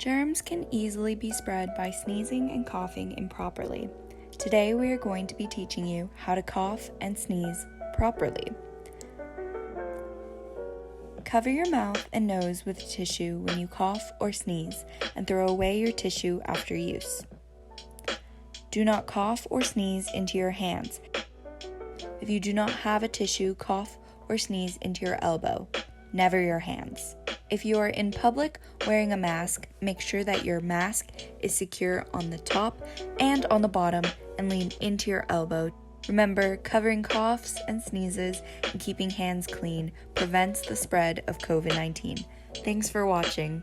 Germs can easily be spread by sneezing and coughing improperly. Today we are going to be teaching you how to cough and sneeze properly. Cover your mouth and nose with a tissue when you cough or sneeze, and throw away your tissue after use. Do not cough or sneeze into your hands. If you do not have a tissue, cough or sneeze into your elbow, never your hands. If you are in public wearing a mask, make sure that your mask is secure on the top and on the bottom and lean into your elbow. Remember, covering coughs and sneezes and keeping hands clean prevents the spread of COVID-19. Thanks for watching.